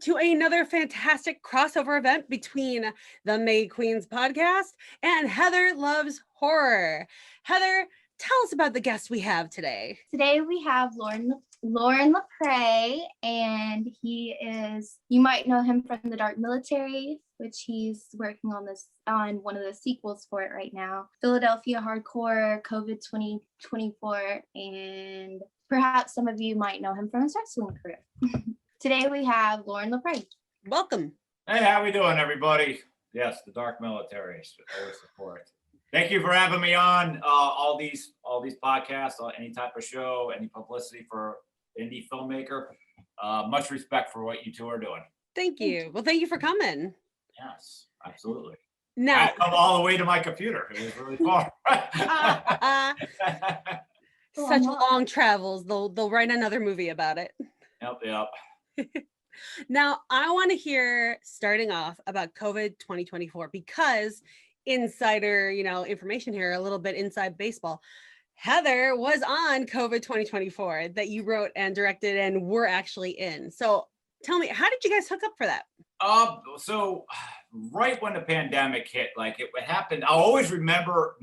to another fantastic crossover event between the May Queens podcast and Heather Loves Horror. Heather, tell us about the guest we have today. Today we have Loren Lepre, and he is, you might know him from The Dark Military, which he's working on one of the sequels for it right now. Philadelphia Hardcore, COVID 2024, and perhaps some of you might know him from his wrestling career. Today we have Loren Lepre. Welcome. Hey, how we doing, everybody? Yes, The Dark Military, always support. Thank you for having me on all these podcasts, any type of show, any publicity for indie filmmaker. Much respect for what you two are doing. Thank you. Well, thank you for coming. Yes, absolutely. Now, I come all the way to my computer. It was really far. Such long travels. They'll write another movie about it. Yep. Now, I want to hear, starting off, about COVID 2024 because insider, information here, a little bit inside baseball. Heather was on COVID 2024 that you wrote and directed and were actually in. So tell me, how did you guys hook up for that? So right when the pandemic hit, it happened, I'll always remember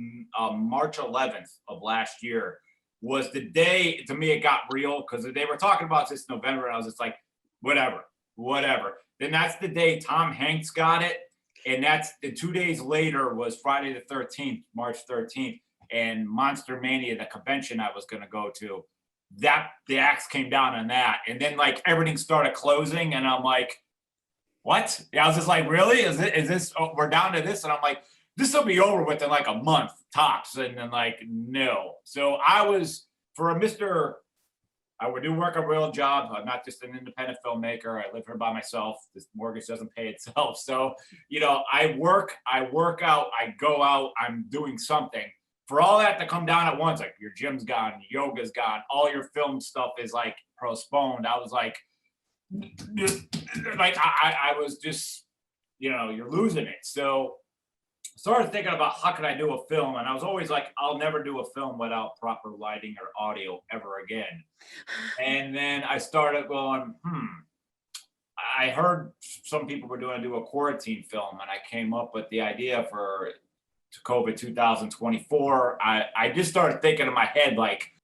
March 11th of last year was the day, to me, it got real because they were talking about this in November and I was just like, whatever. Then that's the day Tom Hanks got it. And that's 2 days later was Friday the 13th, March 13th. And Monster Mania, the convention I was going to go to, that the axe came down on that. And then everything started closing and I'm like, what? Yeah, I was just like, really? Is this, we're down to this? And I'm like, this will be over within a month tops. And then no. So I was, I would do work a real job. I'm not just an independent filmmaker. I live here by myself. This mortgage doesn't pay itself. So, I work out, I go out, I'm doing something. For all that to come down at once, your gym's gone, yoga's gone, all your film stuff is postponed. I was I was just, you're losing it. So I started thinking about how could I do a film? And I was always I'll never do a film without proper lighting or audio ever again. And then I started going, I heard some people were doing a quarantine film and I came up with the idea for COVID 2024. I just started thinking in my head,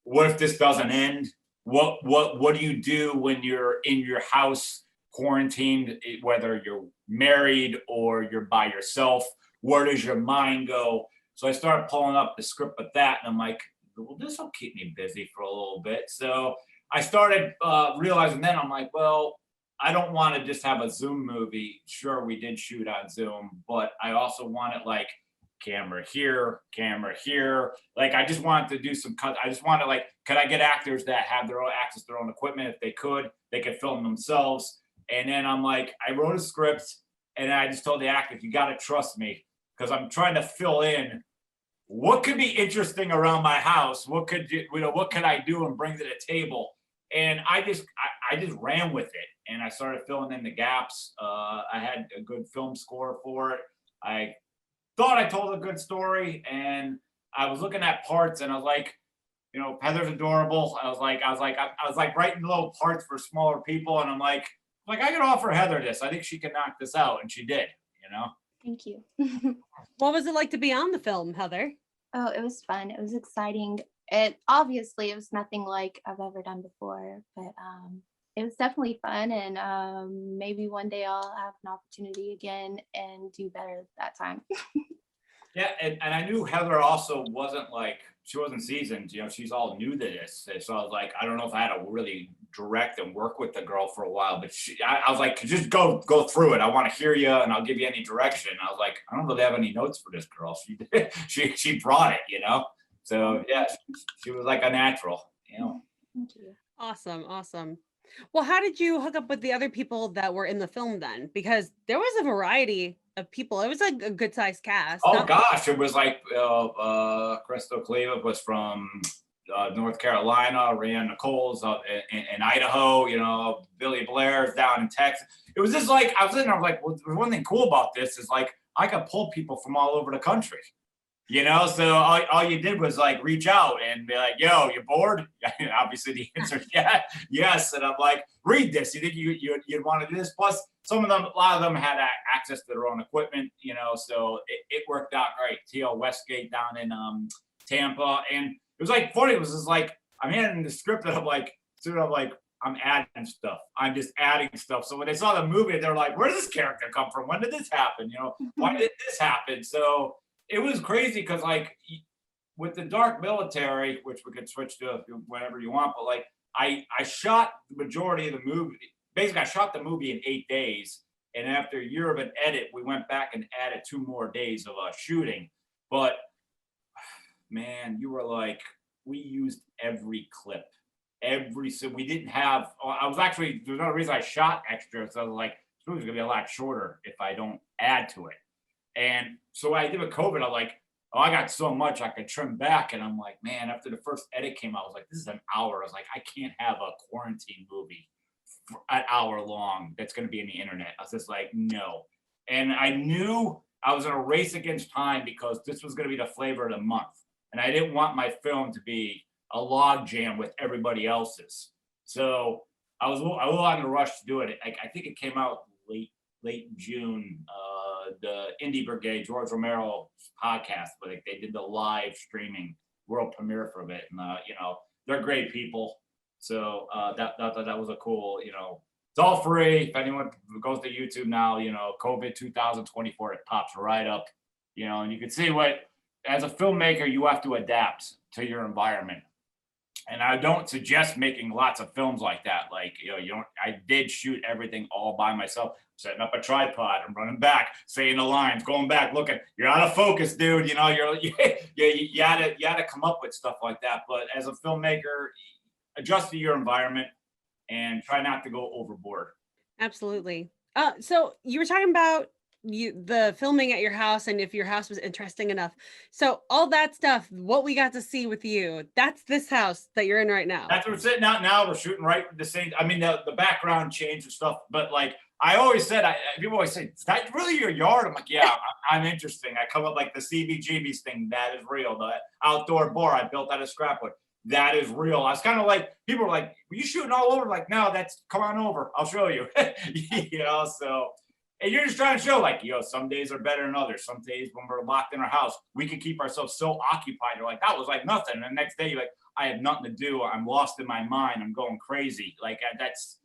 what if this doesn't end? What do you do when you're in your house quarantined, whether you're married or you're by yourself? Where does your mind go? So I started pulling up the script with that and I'm like, well, this will keep me busy for a little bit. So I started realizing then I'm like, well, I don't want to just have a Zoom movie. Sure, we did shoot on Zoom, but I also wanted camera here. I just wanted to do some cut. I just wanted could I get actors that have their own access to their own equipment? If they could film themselves. And then I'm like, I wrote a script and I just told the actors, you got to trust me because I'm trying to fill in what could be interesting around my house. What could I do and bring to the table? And I just ran with it and I started filling in the gaps. I had a good film score for it. I thought I told a good story and I was looking at parts and I was like, Heather's adorable. I was like writing little parts for smaller people. And I'm like, I could offer Heather this. I think she can knock this out. And she did, Thank you. What was it like to be on the film, Heather? Oh, it was fun. It was exciting. It was nothing like I've ever done before, but it was definitely fun. And maybe one day I'll have an opportunity again and do better that time. Yeah. And I knew Heather also she wasn't seasoned, she's all new to this. So I was like, I don't know if I had to really direct and work with the girl for a while, but I was like, just go through it. I want to hear you and I'll give you any direction. I was like, I don't really have any notes for this girl. She brought it, So yeah, she was like a natural, Thank you. Awesome. Well, how did you hook up with the other people that were in the film then? Because there was a variety of people. It was a good sized cast. Oh gosh, it was Crystal Cleaver was from North Carolina, Ryan Nichols in Idaho, Billy Blair's down in Texas. It was just I was in there, I was like, well, one thing cool about this is I could pull people from all over the country. You know, so all you did was like reach out and be like, yo, you bored? Obviously the answer is yeah, yes. And I'm like, read this. You think you'd want to do this? Plus, a lot of them had access to their own equipment, you know, so it worked out great. TL Westgate down in Tampa. And it was like funny, it was just like, I'm handing the script and I'm like, soon I'm like, I'm adding stuff. I'm just adding stuff. So when they saw the movie, they're like, where did this character come from? When did this happen? You know, why did this happen? So it was crazy because like with the Dark Military, which we could switch to whenever you want, but like I shot the majority of the movie. Basically, I shot the movie in 8 days, and after a year of an edit, we went back and added 2 more days of shooting. But man, you were like, we used every clip. So we didn't have. I was actually there's another reason I shot extra. So I was like, this movie's gonna be a lot shorter if I don't add to it. And so what I did with COVID, I'm like, oh, I got so much I could trim back. And I'm like, man, after the first edit came out, I was like, this is an hour. I was like, I can't have a quarantine movie for an hour long that's going to be in the internet. I was just like, no. And I knew I was in a race against time because this was going to be the flavor of the month. And I didn't want my film to be a log jam with everybody else's. So I was in a rush to do it. I think it came out late June. The Indie Brigade, George Romero's podcast, but they did the live streaming world premiere for it, and you know, they're great people. So that was a cool, you know, it's all free. If anyone goes to YouTube now, you know, COVID 2024, it pops right up, you know, and you can see what as a filmmaker you have to adapt to your environment. And I don't suggest making lots of films like that. Like, you know, I did shoot everything all by myself, setting up a tripod and running back, saying the lines, going back, looking, you're out of focus, dude. You know, you had to come up with stuff like that. But as a filmmaker, adjust to your environment and try not to go overboard. Absolutely. So you were talking about the filming at your house and if your house was interesting enough. So all that stuff, what we got to see with you, that's this house that you're in right now. That's what we're sitting out now. We're shooting right the same. I mean, the background changed and stuff, but like I always said, people always say, is that really your yard? I'm like, yeah, I'm interesting. I come up like the CBGB's thing. That is real. The outdoor bar I built out of scrap wood. That is real. I was kind of like, people were like, were you shooting all over? Like, no, come on over. I'll show you. You know, so. And you're just trying to show like, yo, some days are better than others. Some days when we're locked in our house, we can keep ourselves so occupied. You're like, that was like nothing. And the next day you're like, I have nothing to do. I'm lost in my mind. I'm going crazy. Like that's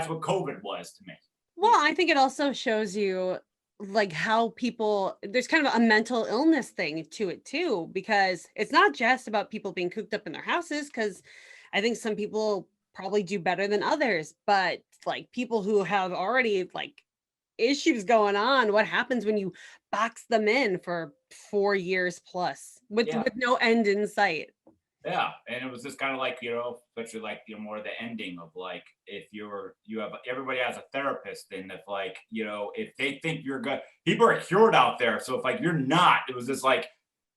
what COVID was to me. Well, I think it also shows you like how people, there's kind of a mental illness thing to it too, because it's not just about people being cooped up in their houses, because I think some people probably do better than others, but like people who have already like issues going on, what happens when you box them in for 4 years plus with no end in sight? Yeah, and it was just kind of like, you know, especially like, you know, more the ending of like, if everybody has a therapist, and if like, you know, if they think you're good, people are cured out there. So if like you're not, it was just like,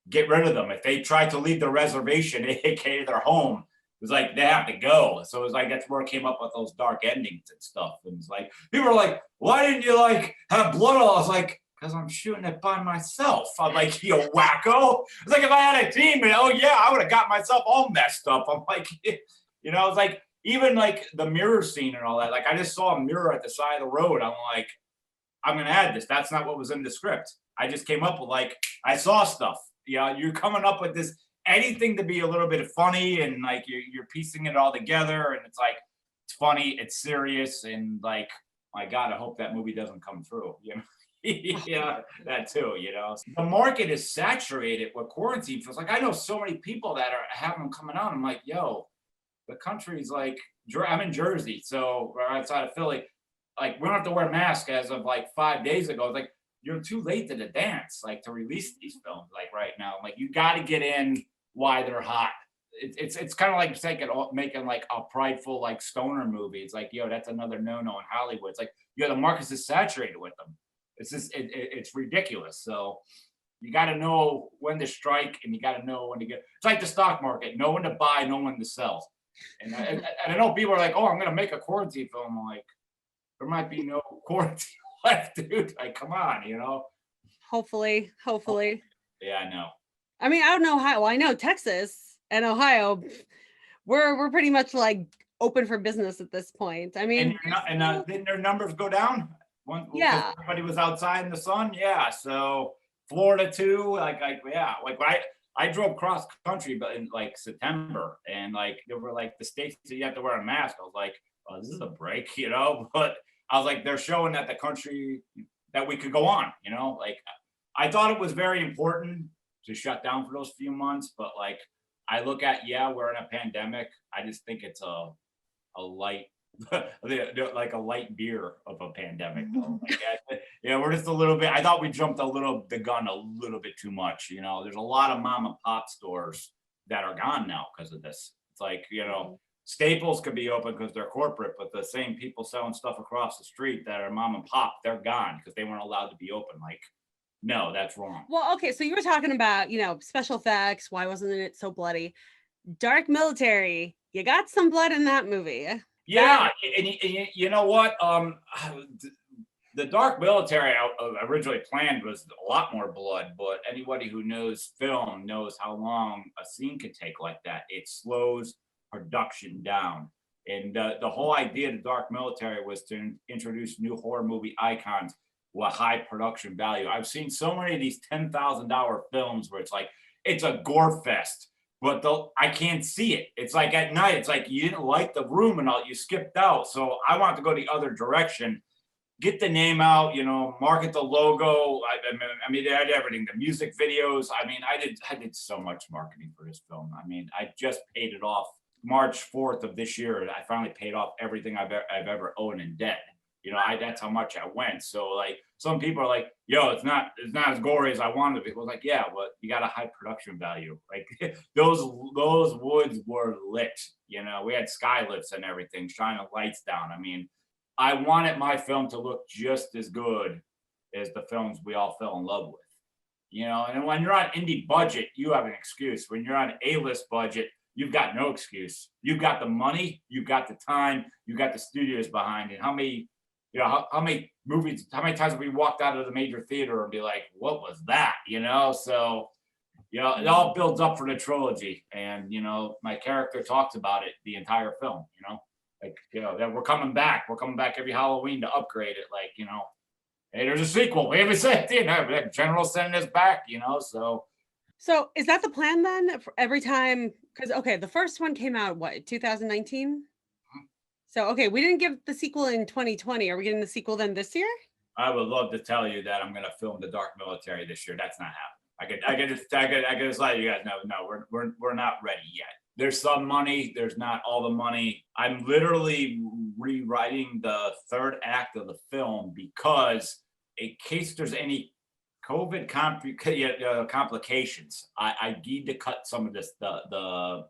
get rid of them. If they try to leave the reservation, aka their home, it was like they have to go. So it was like that's where it came up with those dark endings and stuff. And it's like people are like, why didn't you like have blood all? I was like, because I'm shooting it by myself. I'm like, you wacko. It's like if I had a team, and oh yeah, I would have got myself all messed up. I'm like, you know, it's like even like the mirror scene and all that. Like I just saw a mirror at the side of the road. I'm like, I'm gonna add this. That's not what was in the script. I just came up with like I saw stuff. You know, you're coming up with this anything to be a little bit funny, and like you're piecing it all together, and it's like it's funny, it's serious, and like my God, I hope that movie doesn't come through. You know. Yeah, that too, you know. The market is saturated with quarantine films. Like I know so many people that are having them coming out. I'm like, yo, the country's like, I'm in Jersey, so we're outside of Philly. Like we don't have to wear masks as of like 5 days ago. It's like you're too late to the dance, like to release these films like right now. Like you got to get in while they're hot. It's kind of like making like a prideful like stoner movie. It's like, yo, that's another no-no in Hollywood. It's like, yo, the market is saturated with them. It's just it's ridiculous. So you got to know when to strike, and you got to know when to get. It's like the stock market: know when to buy, know when to sell. And I know people are like, "Oh, I'm going to make a quarantine film." I'm like, there might be no quarantine left, dude. Like, come on, you know. Hopefully. Yeah, I know. I mean, I don't know how. Well, I know Texas and Ohio, we're pretty much like open for business at this point. I And mean, you're not, and didn't their numbers go down? Because yeah. everybody was outside in the sun. Yeah. So Florida too. Yeah. Like I drove cross country, but in like September, and like there were like the states that you have to wear a mask. I was like, oh, this is a break, you know. But I was like, they're showing that the country that we could go on, you know. Like I thought it was very important to shut down for those few months, but like I look at, yeah, we're in a pandemic. I just think it's a light like a light beer of a pandemic though. Like, yeah, we're just a little bit. I thought we jumped the gun a little bit too much. You know, there's a lot of mom and pop stores that are gone now because of this. It's like, you know, Staples could be open because they're corporate, but the same people selling stuff across the street that are mom and pop, they're gone because they weren't allowed to be open. Like, no, that's wrong. Well, okay, so you were talking about, special effects. Why wasn't it so bloody? Dark Military. You got some blood in that movie. Yeah, and you know what? The Dark Military I originally planned was a lot more blood, but anybody who knows film knows how long a scene can take like that. It slows production down. And the whole idea of the Dark Military was to introduce new horror movie icons with high production value. I've seen so many of these $10,000 films where it's like, it's a gore fest, but I can't see it. It's like at night, it's like you didn't like the room and all, you skipped out. So I want to go the other direction, get the name out, you know, market the logo. I mean, they had everything, the music videos. I mean, I did so much marketing for this film. I mean, I just paid it off March 4th of this year. I finally paid off everything I've ever owned in debt. You know, that's how much I went. So like some people are like, yo, it's not as gory as I wanted it. It was like, yeah, but you got a high production value. Like those woods were lit. You know, we had skylifts and everything, shining lights down. I mean, I wanted my film to look just as good as the films we all fell in love with. You know, and when you're on indie budget, you have an excuse. When you're on A-list budget, you've got no excuse. You've got the money, you've got the time, you've got the studios behind it. How many times have we walked out of the major theater and be like, what was that? You know, so, you know, it all builds up for the trilogy. And, you know, my character talks about it the entire film, you know, like, you know, that we're coming back. We're coming back every Halloween to upgrade it. Like, you know, hey, there's a sequel. We haven't said, you know, General sending us back, you know, so. So is that the plan then? For every time, because, okay, the first one came out, what, 2019? So, okay, we didn't get the sequel in 2020. Are we getting the sequel then this year? I would love to tell you that I'm going to film The Dark Military this year. That's not happening. I could just let you guys know. No, we're not ready yet. There's some money. There's not all the money. I'm literally rewriting the third act of the film because in case there's any COVID complications, I need to cut some of this the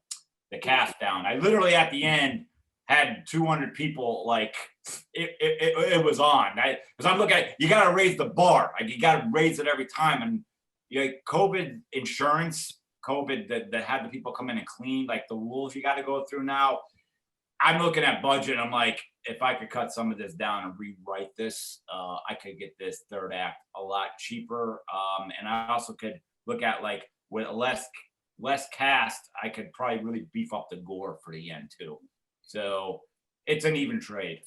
cast down. I literally at the end had 200 people, like it was on. Because I'm looking at, you got to raise the bar. Like you got to raise it every time. And you know, COVID insurance, COVID that had the people come in and clean, like the rules you got to go through now. I'm looking at budget. I'm like, if I could cut some of this down and rewrite this, I could get this third act a lot cheaper. And I also could look at like with less cast, I could probably really beef up the gore for the end too. So it's an even trade.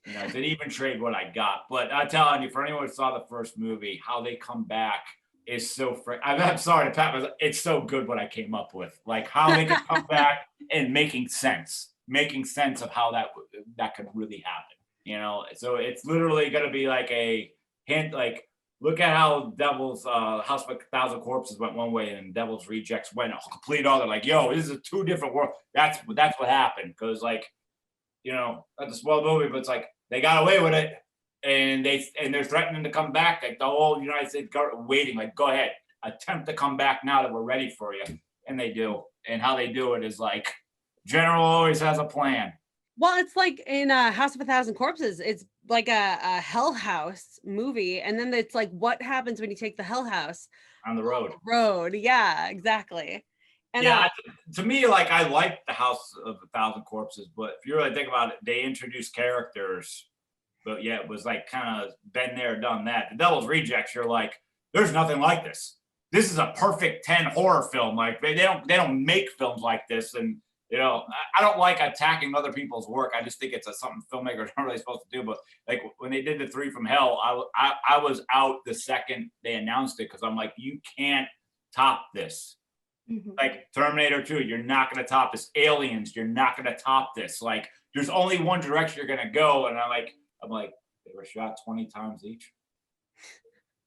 You know, it's an even trade what I got. But I'm telling you, for anyone who saw the first movie, how they come back is so I'm sorry to pat myself. It's so good what I came up with. Like how they can come back and making sense of how that could really happen. You know, so it's literally gonna be like a hint, like look at how Devil's House of a Thousand Corpses went one way and Devil's Rejects went a complete other. Like, yo, this is two different worlds. That's what happened. Because, like, you know, that's a small movie, but it's like they got away with it, and they're threatening to come back. Like the whole United States government waiting. Like, go ahead, attempt to come back now that we're ready for you, and they do. And how they do it is like General always has a plan. Well, it's like in House of a Thousand Corpses. It's like a Hell House movie, and then it's like, what happens when you take the Hell House on the road? Yeah, exactly. And yeah, to me, like I like the House of a Thousand Corpses, but if you really think about it, they introduced characters, but yeah, it was like kind of been there, done that. The Devil's Rejects, you're like, there's nothing like this. this is a perfect 10 horror film. Like they don't make films like this. And I don't like attacking other people's work. I just think it's something filmmakers aren't really supposed to do. But like when they did the 3 from Hell, I was out the second they announced it, because I'm like, you can't top this. Mhm. Like Terminator 2, you're not going to top this. Aliens, you're not going to top this. Like there's only one direction you're going to go. And I'm like, they were shot 20 times each.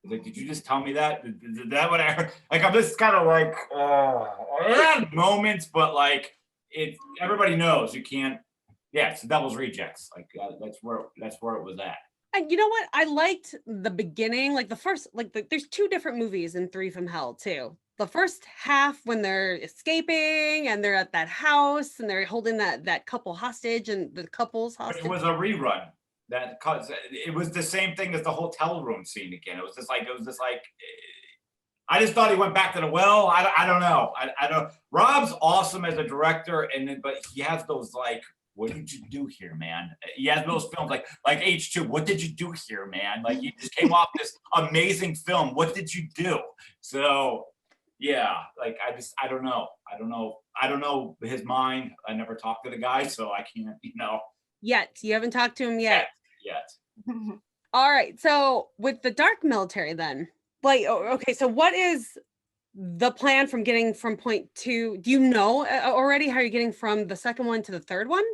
Like, did you just tell me that? Did that what I heard? Like, I'm just kind of like, I had moments, but like, everybody knows you can't. Yeah, it's the Devil's Rejects. Like that's where it was at. And you know what? I liked the beginning, like the first, there's 2 different movies in 3 from Hell too. The first half when they're escaping and they're at that house and they're holding that couple hostage and the couple's hostage. It was a rerun. Cause it was the same thing as the hotel room scene again. It was just like I just thought he went back to the well. I don't know. I don't. Rob's awesome as a director, but he has those like, what did you do here, man? He has those films like H2. What did you do here, man? Like you just came off this amazing film. What did you do? So yeah, like I don't know. I don't know his mind. I never talked to the guy, so I can't. Yet you haven't talked to him yet. Mm-hmm. All right. So with the dark military then, like, okay, so what is the plan from getting from point 2? Do you know already how you're getting from the second one to the third one?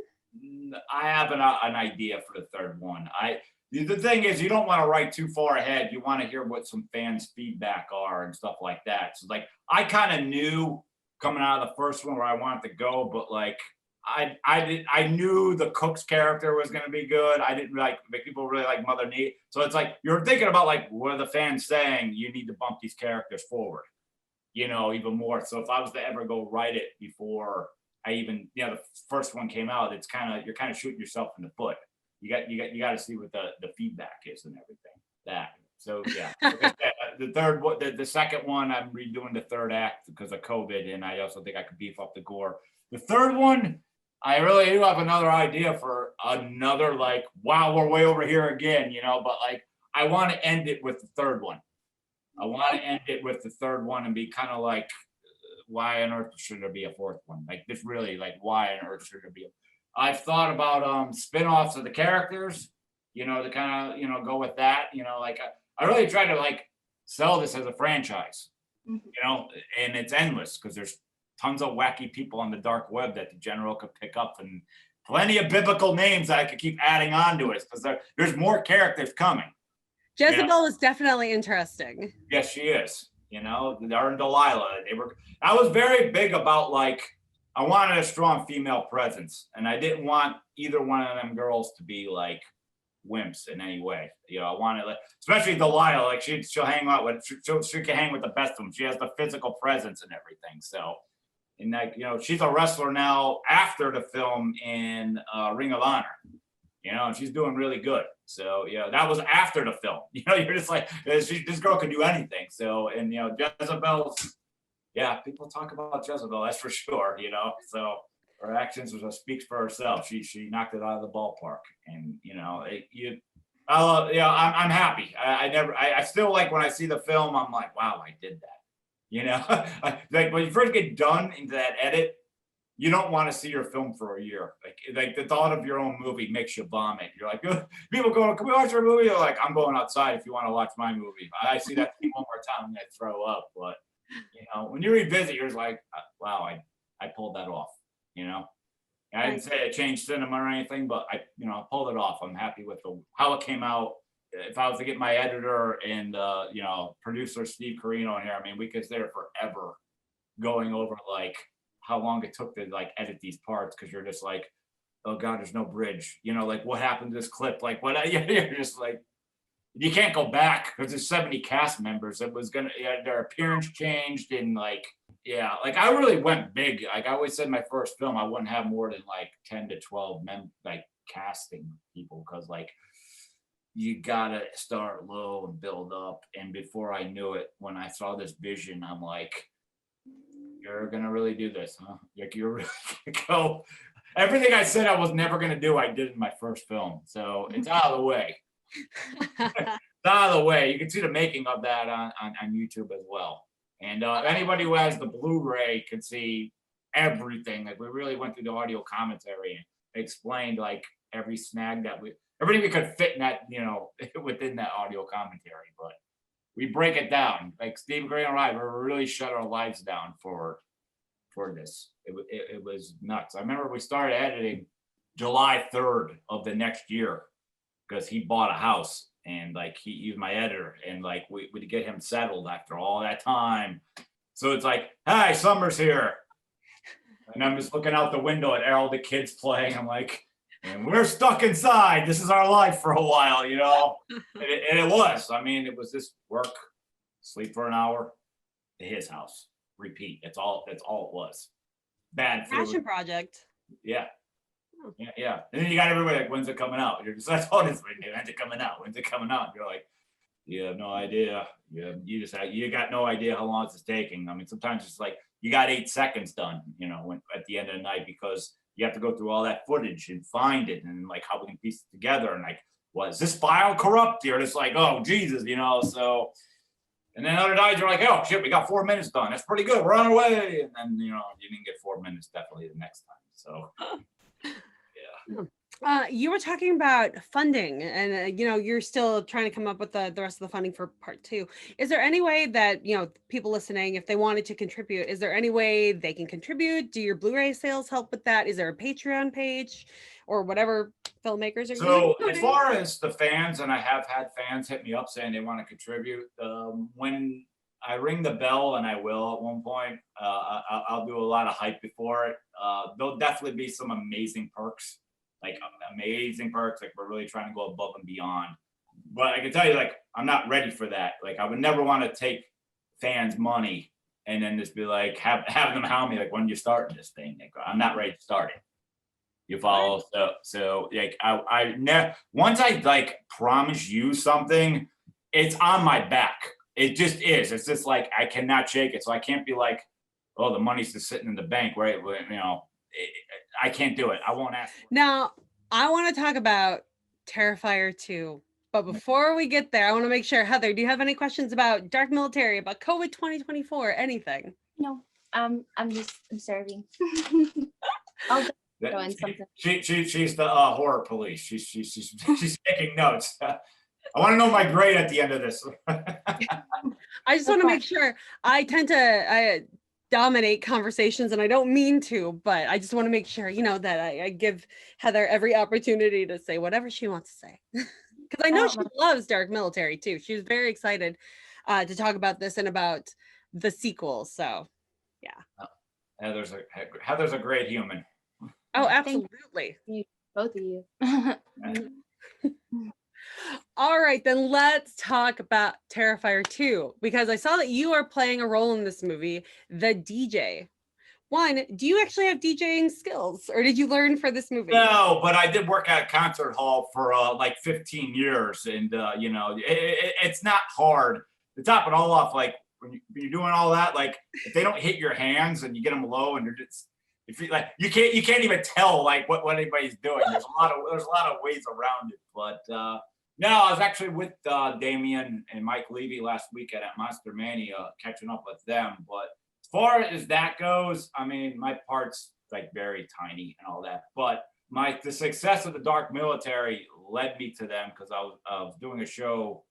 I have an idea for the third one. The thing is, you don't want to write too far ahead. You want to hear what some fans' feedback are and stuff like that. So like, I kind of knew coming out of the first one where I wanted to go, but like, I knew the Cook's character was going to be good. I didn't like make people really like Mother Need. So it's like, you're thinking about like, what are the fans saying? You need to bump these characters forward, even more. So if I was to ever go write it before I even, the first one came out, you're kind of shooting yourself in the foot. You got to see what the feedback is and everything. So yeah, like I said, the third one, the second one, I'm redoing the third act because of COVID, and I also think I could beef up the gore. The third one, I really do have another idea for another, like, wow, we're way over here again, but like, I want to end it with the third one. I want to end it with the third one and be kind of like, why on earth should there be a fourth one? Like, this really, like, why on earth should there be I've thought about spin-offs of the characters, to kind of, go with that, like, I really try to, like, sell this as a franchise, and it's endless because there's tons of wacky people on the dark web that the general could pick up, and plenty of biblical names that I could keep adding on to it because there's more characters coming. Jezebel is definitely interesting. Yes, she is. Her and Delilah. I was very big about, like, I wanted a strong female presence, and I didn't want either one of them girls to be like wimps in any way. I wanted, like, especially Delilah, like she'll hang out with, she can hang with the best of them. She has the physical presence and everything. So, and like, she's a wrestler now after the film in Ring of Honor, and she's doing really good. So, that was after the film. You're just like, this girl can do anything. So, and Jezebel's, people talk about Jezebel, that's for sure. So her actions speaks for herself. She knocked it out of the ballpark, and I'm happy. I still, like, when I see the film, I'm like, wow, I did that. Like when you first get done into that edit, you don't want to see your film for a year. Like the thought of your own movie makes you vomit. You're like, people going, can we watch your movie? You're like, I'm going outside if you want to watch my movie. I see that thing one more time, I'm gonna throw up. But when you revisit, you're just like, wow, I pulled that off. I didn't say I changed cinema or anything, but I pulled it off. I'm happy with how it came out. If I was to get my editor and producer Steve Carino in here, I mean, we could stay there forever going over like how long it took to like edit these parts, because you're just like, oh god, there's no bridge. Like, what happened to this clip? Like, what? You're just like, you can't go back because there's 70 cast members. It was their appearance changed, and like, like I really went big. Like I always said, my first film, I wouldn't have more than like 10 to 12 like casting people, because like you gotta start low and build up. And before I knew it, when I saw this vision, I'm like, you're gonna really do this, huh? Like, you're really gonna go. Everything I said I was never gonna do, I did in my first film. So it's out of the way. It's out of the way. You can see the making of that on YouTube as well. And anybody who has the Blu-ray can see everything. Like, we really went through the audio commentary and explained like every snag everything we could fit in that, within that audio commentary. But we break it down. Like Steve Gray and I, we really shut our lives down for this. It was nuts. I remember we started editing July 3rd of the next year because he bought a house. And like he was my editor, and like we get him settled after all that time. So it's like, hi, summer's here, and I'm just looking out the window at all the kids playing. I'm like, and we're stuck inside. This is our life for a while, And it was. I mean, it was just work, sleep for an hour, to his house, repeat. That's all it was. Bad food. Passion project. Yeah. Yeah. And then you got everybody like, when's it coming out? You're just, that's all this, when's it coming out? When's it coming out? You're like, you have no idea. You got no idea how long it's taking. I mean, sometimes it's like you got 8 seconds done, at the end of the night, because you have to go through all that footage and find it, and like how we can piece it together, and like, was this file corrupt? You're just like, oh Jesus, so. And then other nights you're like, oh shit, we got 4 minutes done. That's pretty good. We're on our way. And then you didn't get 4 minutes definitely the next time. So. You were talking about funding, and you're still trying to come up with the rest of the funding for part 2. Is there any way that people listening, if they wanted to contribute, is there any way they can contribute? Do your Blu-ray sales help with that? Is there a Patreon page or whatever filmmakers are? So as far as the fans, and I have had fans hit me up saying they want to contribute. When I ring the bell, and I will at one point, I'll do a lot of hype before it. There'll definitely be some amazing perks. Like we're really trying to go above and beyond. But I can tell you, like, I'm not ready for that. Like, I would never want to take fans' money and then just be like, have them hound me, like, when you starting this thing? Like, I'm not ready to start it. You follow? So like, I never, once I like promise you something, it's on my back. It just is. It's just like, I cannot shake it. So I can't be like, oh, the money's just sitting in the bank, right? I can't do it. I won't ask. Now, I want to talk about Terrifier 2. But before we get there, I want to make sure, Heather, do you have any questions about Dark Military, about COVID 2024, anything? No, I'm just observing. I'll go in something. She's the horror police. She's taking notes. I want to know my grade at the end of this. I just want to make sure. I tend to dominate conversations, and I don't mean to, but I just want to make sure, that I give Heather every opportunity to say whatever she wants to say. Because I know she loves Dark Military too. She was very excited to talk about this and about the sequel. So, yeah. Heather's a great human. Oh, absolutely. Both of you. All right, then let's talk about Terrifier 2, because I saw that you are playing a role in this movie, the DJ. One, do you actually have DJing skills, or did you learn for this movie? No, but I did work at a concert hall for like 15 years, and it's not hard. To top it all off, like when you're doing all that, like if they don't hit your hands and you get them low, and you're just, if you like, you can't even tell like what anybody's doing. There's a lot of ways around it, but. No, I was actually with Damien and Mike Levy last weekend at Monster Mania, catching up with them. But as far as that goes, I mean, my part's like very tiny and all that. But the success of the Dark Military led me to them, because I was doing a show.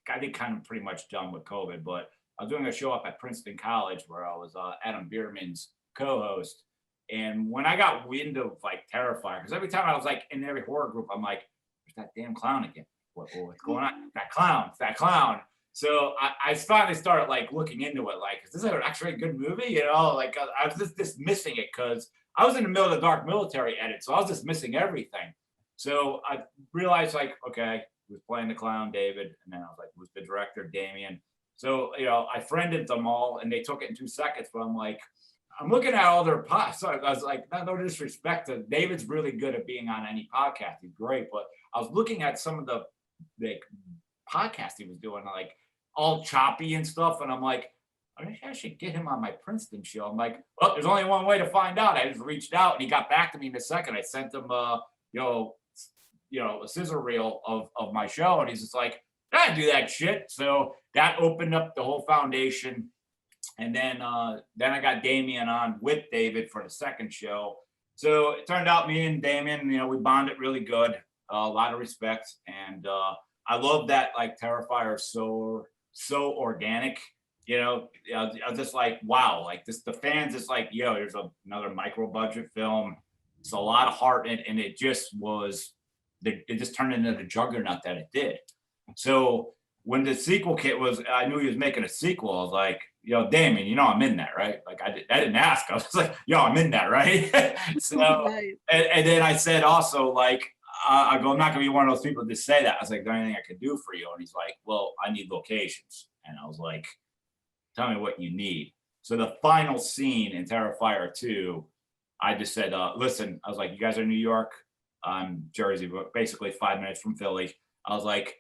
I think kind of pretty much done with COVID, but I was doing a show up at Princeton College where I was Adam Bierman's co-host. And when I got wind of like Terrifier, because every time I was like in every horror group, I'm like, there's that damn clown again. What's going on? That clown. So I finally started like looking into it, like, is this actually a good movie? Like I was just dismissing it because I was in the middle of the Dark Military edit, so I was dismissing everything. So I realized, like, okay, he was playing the clown, David, and then I was like, who's the director, Damien? So I friended them all, and they took it in 2 seconds. But I'm like, I'm looking at all their podcasts. So I was like, no disrespect to David's really good at being on any podcast. He's great, but I was looking at some of the podcast he was doing, like all choppy and stuff, and I'm like, I should get him on my Princeton show. I'm like, well, there's only one way to find out. I just reached out, and he got back to me in a second. I sent him a scissor reel of my show, and he's just like, I do that shit. So that opened up the whole foundation. And then I got Damien on with David for the second show. So it turned out me and Damien, we bonded really good, a lot of respect. And I love that like Terrifier is so organic. I was just like, wow, like this, the fans is like, here's another micro budget film. It's a lot of heart in it, and it just turned into the juggernaut that it did. So when the sequel kit I knew he was making a sequel. I was like, Damien, I'm in that, right? Like I didn't ask. I was like, I'm in that, right? So, Right. and then I said also like, I go, I'm not gonna be one of those people to say that. I was like, is there anything I could do for you? And he's like, well, I need locations. And I was like, tell me what you need. So the final scene in Terrifier 2, I just said, listen, I was like, you guys are in New York, I'm Jersey, but basically 5 minutes from Philly. I was like,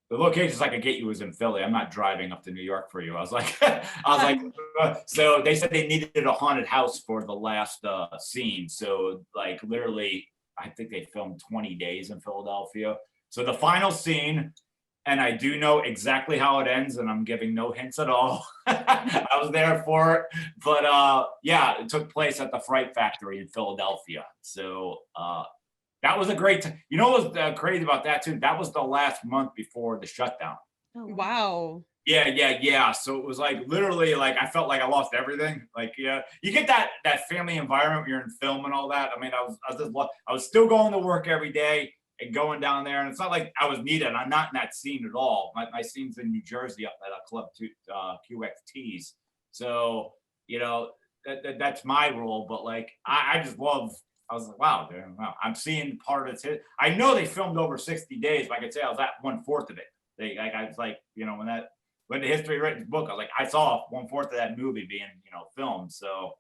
the locations I could get you was in Philly. I'm not driving up to New York for you. I was like, so they said they needed a haunted house for the last scene. So like literally, I think they filmed 20 days in Philadelphia. So the final scene, and I do know exactly how it ends, and I'm giving no hints at all. I was there for it, but yeah, it took place at the Fright Factory in Philadelphia. So that was a great. You know what was crazy about that too? That was the last month before the shutdown. Oh, wow. Yeah. So it was like literally like I felt like I lost everything. Like you get that family environment when you're in film and all that. I mean, I was still going to work every day and going down there, and it's not like I was needed. I'm not in that scene at all. My scene's in New Jersey up at a club QXTs. So that's my role. But like I just love. I was like, wow, I'm seeing part of it. I know they filmed over 60 days, but I could say I was at 1/4 of it. I was like, when the history written book, I was like, I saw 1/4 of that movie being, filmed. So,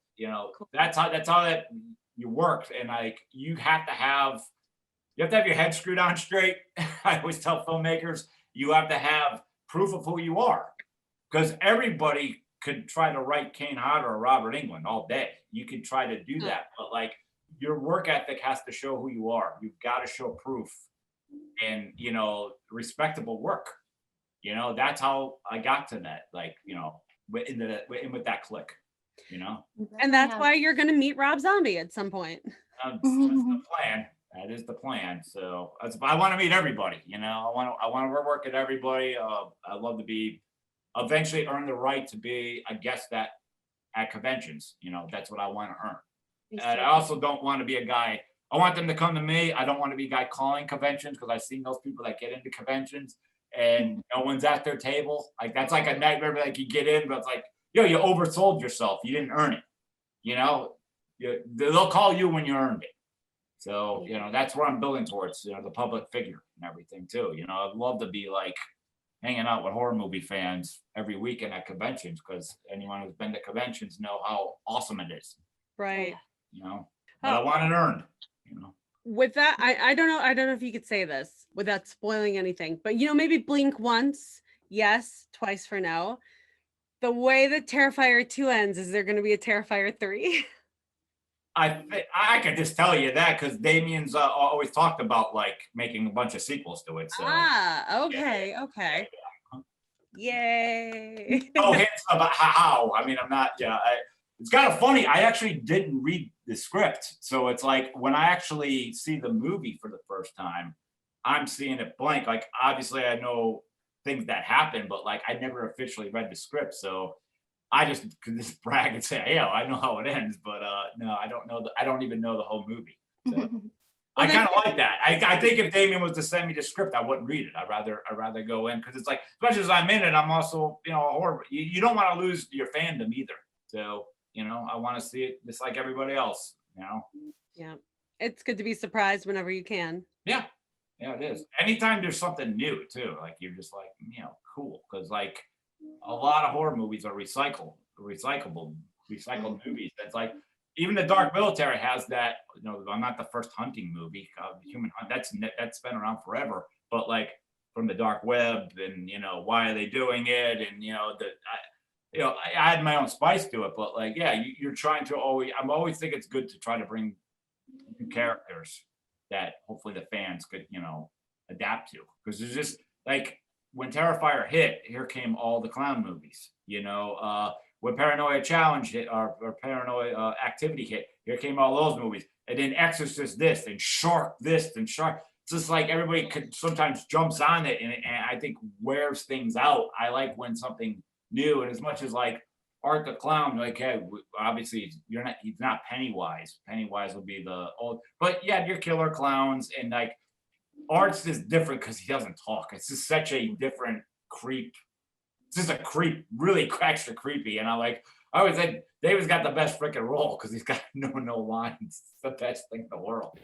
that's how that you work. And like, you have to have your head screwed on straight. I always tell filmmakers, you have to have proof of who you are, because everybody could try to write Kane Hodder or Robert Englund all day. You could try to do that, but like your work ethic has to show who you are. You've got to show proof and, respectable work. That's how I got to that, like, with that click, And that's why you're going to meet Rob Zombie at some point. That's the plan. That is the plan. So I want to meet everybody. I want to work at everybody. I'd love to eventually earn the right to be a guest at conventions. That's what I want to earn. And I also don't want to be a guy. I want them to come to me. I don't want to be a guy calling conventions, because I've seen those people that get into conventions and no one's at their table. Like that's like a nightmare. Like you get in, but it's like, you oversold yourself. You didn't earn it. They'll call you when you earned it. So, that's where I'm building towards, the public figure and everything too. I'd love to be like hanging out with horror movie fans every weekend at conventions, because anyone who's been to conventions know how awesome it is. Right. But I want it earned, With that, I don't know if you could say this without spoiling anything, but maybe blink once, yes, twice for no. The way that Terrifier 2 ends, is there going to be a Terrifier 3? I could just tell you that because Damien's always talked about like making a bunch of sequels to it. So okay. Yay. No hints about how. I mean, I'm not. It's kind of funny. I actually didn't read the script, so it's like when I actually see the movie for the first time, I'm seeing it blank. Like obviously, I know things that happen, but like I never officially read the script, so I just could just brag and say, yeah, I know how it ends, but no, I don't know. I don't even know the whole movie. So. I kind of like that. I think if Damien was to send me the script, I wouldn't read it. I'd rather go in, because it's like, as much as I'm in it, I'm also, a horror. You don't want to lose your fandom either. So, I want to see it just like everybody else, Yeah. It's good to be surprised whenever you can. Yeah, it is. Anytime there's something new too, like you're just like, cool. Because like a lot of horror movies are recycled movies. That's like, even the Dark Military has that. I'm not the first hunting movie. Human Hunt. That's been around forever. But like from the dark web, and why are they doing it? And I had my own spice to it. But like, yeah, you're trying to always. I'm always think it's good to try to bring new characters that hopefully the fans could adapt to, because it's just like when Terrifier hit, here came all the clown movies. when Paranoia Challenge hit or Paranoia Activity hit, here came all those movies. And then Exorcist this, and Shark this, and Shark. It's just like everybody could sometimes jumps on it and I think wears things out. I like when something new, and as much as like Art the Clown, like, hey, obviously he's not Pennywise. Pennywise will be the old, but yeah, your killer clowns, and like Art's is different because he doesn't talk. It's just such a different creep. It's just a creep, really extra creepy. And I always said David's got the best freaking role because he's got no lines. It's the best thing in the world.